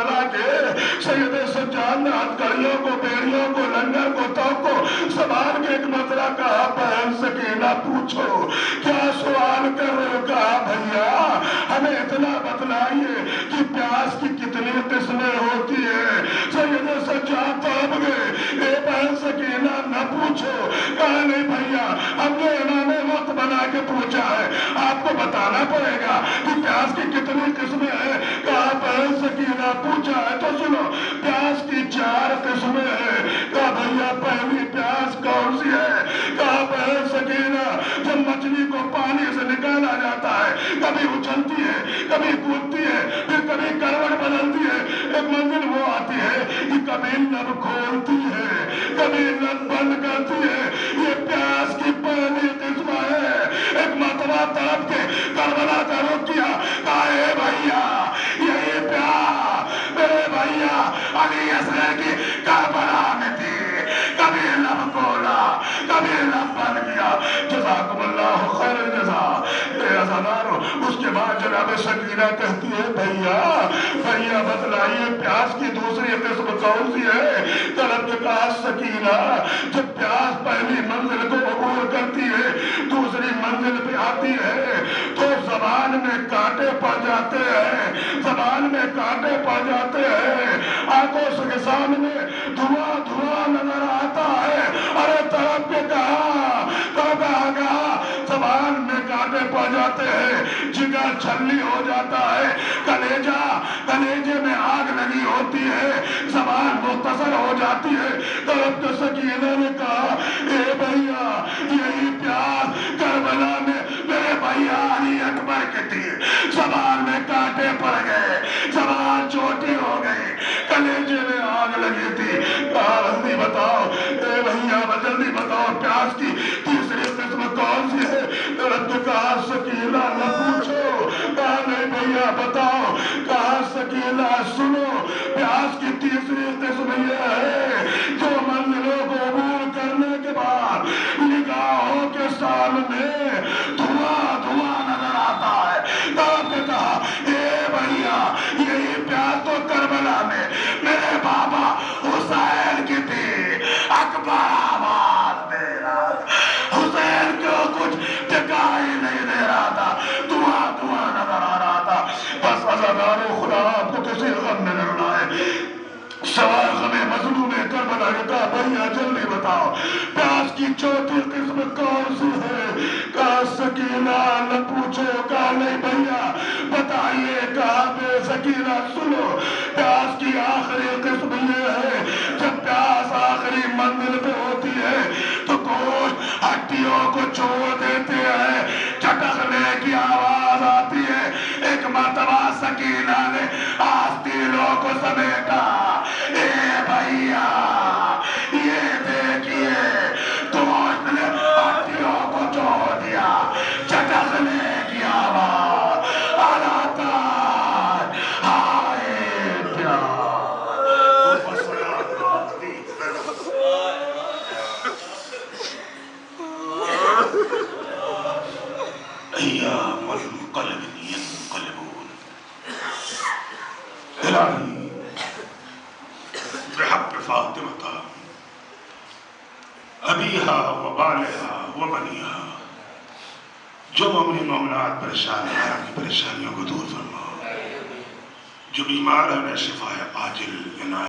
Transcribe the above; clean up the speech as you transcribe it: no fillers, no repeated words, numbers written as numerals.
کربلا کے سید سجاد نے ہتھکڑیوں کو، بیڑیوں کو، لنگر کو، توپ کو سنبھال کے ایک مسئلہ کہا بہن سکینہ پوچھو کیا سوال کر رہے ہو؟ کہا بھیا ہمیں اتنا بتلائیے کہ پیاس کی کتنی قسمیں ہوتی ہیں۔ سید سجاد تڑپ گئے، اے بہن سکینہ نہ پوچھو۔ کہا نہیں بھیا ہم نے امام وقت بنا کے پوچھا ہے، آپ کو بتانا پڑے گا کہ پیاس کی کتنی قسمیں ہیں۔ کہا بہن سکینہ پوچھا ہے تو سنو، پیاس کی 4 قسمیں ہیں۔ کہا بھیا پہلی پیاس کون سی ہے؟ کہا بہن سکینہ جب مچھلی کو پانی سے نکالا جاتا ہے کبھی اچھلتی ہے، کبھی کودتی ہے، پھر کبھی کروٹ بدلتی ہے، ایک منزل وہ آتی ہے کہ کبھی لب کھولتی ہے، کبھی لب بند کرتی ہے۔ یہ پیاس کی پہلی قسم ہے۔ ایک مرتبہ تڑپ کے کربلا کا رخ کیا، کہا اے بھیا یہی پیاس میرے بھیا علی اصغر کی کربلا میں تھی، کبھی لب کھولا، کبھی لب بند کیا۔ جزاکم اللہ خیر الجزا۔ اے عزادارو، اس کے بعد جناب سکینہ کہتی ہے بھیا بتلائیے پیاس کی دوسری قسم کون سی ہے؟ طلب نے کہا سکینہ جب پیاس پہلی منزل کو عبور کرتی ہے دوسری منزل پہ آتی ہے تو زبان میں کانٹے پڑ جاتے ہیں، زبان میں کانٹے پڑ جاتے ہیں، آنکھوں کے سامنے دھواں نظر آتا ہے۔ ارے طلب نے کہا زبان میں کانٹے پڑ جاتے ہیں، جگر چھلنی ہو جاتا ہے، کلیجے میں آگ لگی ہوتی ہے، زبان مختصر ہو جاتی ہے۔ طلب سکینہ نے کہا اے بھیا یہی پیاس کربلا میں میرے بھیا علی اکبر کی تھی، زبان میں کانٹے پڑ گئے، زبان چھوٹی ہو گئی، کلیجے میں آگ لگی تھی۔ کہا جلدی بتاؤ اے بھیا جلدی بتاؤ پیاس کی تیسری قسم کون سی ہے؟ طلب نے کہا سکینہ نہ پوچھو۔ کہا نہیں بھیا بتاؤ۔ کہا سکینہ سنو، پیاس کی تیسری قسم یہ ہے جو منزلوں کو عبور کرنے کے بعد نگاہوں کے سامنے دھواں نظر آتا ہے۔ طلب نے کہا اے بھیا یہی پیاس تو کربلا میں میرے بابا حسین کی تھی، اکبر آباد میرا حسین کو کچھ دکھائی نہیں دے رہا تھا، دھواں نظر آ رہا تھا۔ بس عزادارو خدا آپ کو کسی غم میں نہ رلائے، سوائے غم مظلوم کربلا نے کہا بھیا جلدی بتاؤ پیاس کی چوتھی قسم کون سی ہے؟ کہا سکینہ نہ پوچھو۔ کہا نہیں بھیا بتائیے۔ کہا بے سکینہ سنو، پیاس کی آخری قسم یہ ہے جب پیاس آخری منزل پہ ہوتی ہے تو گوشت ہڈیوں کو چھوڑ دیتے ہیں، چٹکنے کی آواز آتی ہے۔ ایک مرتبہ سکینہ نے آستینوں کو سمیٹا، اے بھیا یہ دیکھیے گوشت نے ہڈیوں کو چھوڑ دیا، چٹکنے کی آواز آلاتا ہائے پیار۔ ایام القلب ينقلبون الہی بحق فاطمہ ابیہا و بالہا و بنیہا، جو مومن مومنات پریشان ہیں ان کی پریشانیوں کو دور فرما، جو بیمار ہیں انہیں شفا عاجل عنایت